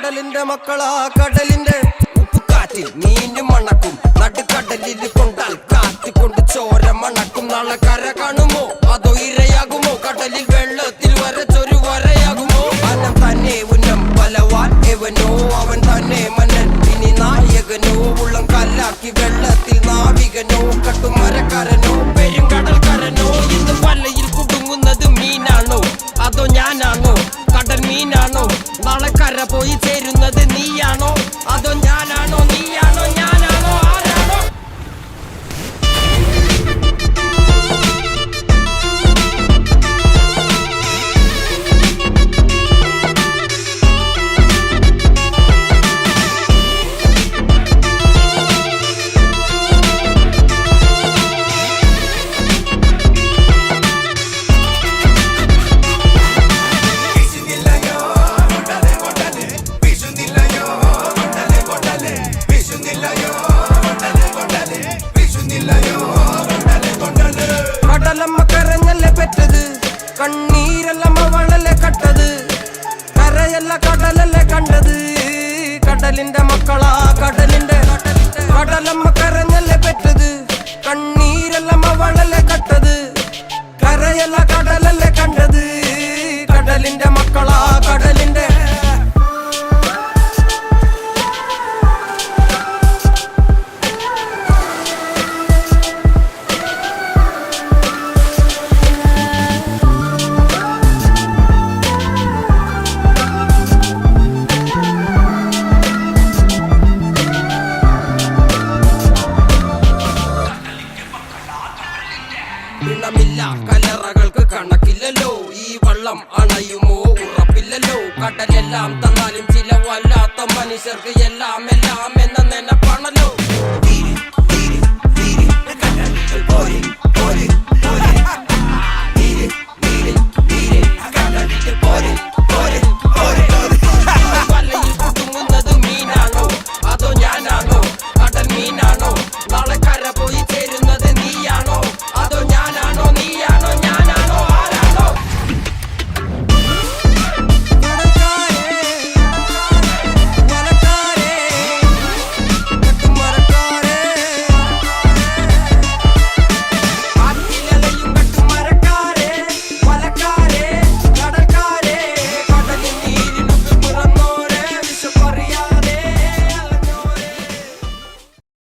കടലിന്റെ മക്കളാ കടലിന്റെ ഉപ്പുകാറ്റിൽ മീനും മണക്കും നടുക്കടലിൽ കൊണ്ടാൽ കാറ്റ് കൊണ്ട് ചോര മണക്കും നാളെ കര കാണുമോ അതോ ഇരയാകുമോ കടലിൽ വെള്ളത്തിൽ വരച്ചൊരു വരയാകുമോ അനം തന്നെ ഉന്നം ബലവാൻ എവനോ അവൻ തന്നെ മന്നൻ ഇനി നായകനോ ഉള്ളം കല്ലാക്കി വെള്ളത്തിൽ നാവികനോ കട്ടുമരക്കാരനോ പെരുങ്കടൽക്കാരനോ ഇന്ന് വലയിൽ കുടുങ്ങുന്നത് മീനാണോ അതോ ഞാനാണോ കടൽ മീനാണോ നാളെ കര പോയി ചേരുന്നത് നീയാണോ അതോ ഞാനാണോ നീയാണോ ഞാനാണോ ആരാണോ കടലമ്മ കരഞ്ഞല്ലേ പെറ്റത് കണ്ണീരെല്ലാം അവളല്ലേ കട്ടത് കരയല്ല കടലല്ലേ കണ്ടത് കടലിന്റെ മക്കളാ കടലിന്റെ കടലമ്മ കരഞ്ഞല്ലേ പെറ്റത് കണ്ണീരെല്ലാം അവളല്ലേ കട്ടത് കരയല്ല കടലല്ലേ കണ്ടത് കടലിന്റെ മക്കളാ കടലിന്റെ ില്ല കലറകൾക്ക് കണക്കില്ലല്ലോ ഈ വള്ളം അണയുമോ ഉറപ്പില്ലല്ലോ കടലെല്ലാം തന്നാലും ചില വല്ലാത്ത മനുഷ്യർക്ക് എല്ലാം എല്ലാം എന്ന നെനപ്പാണല്ലോ.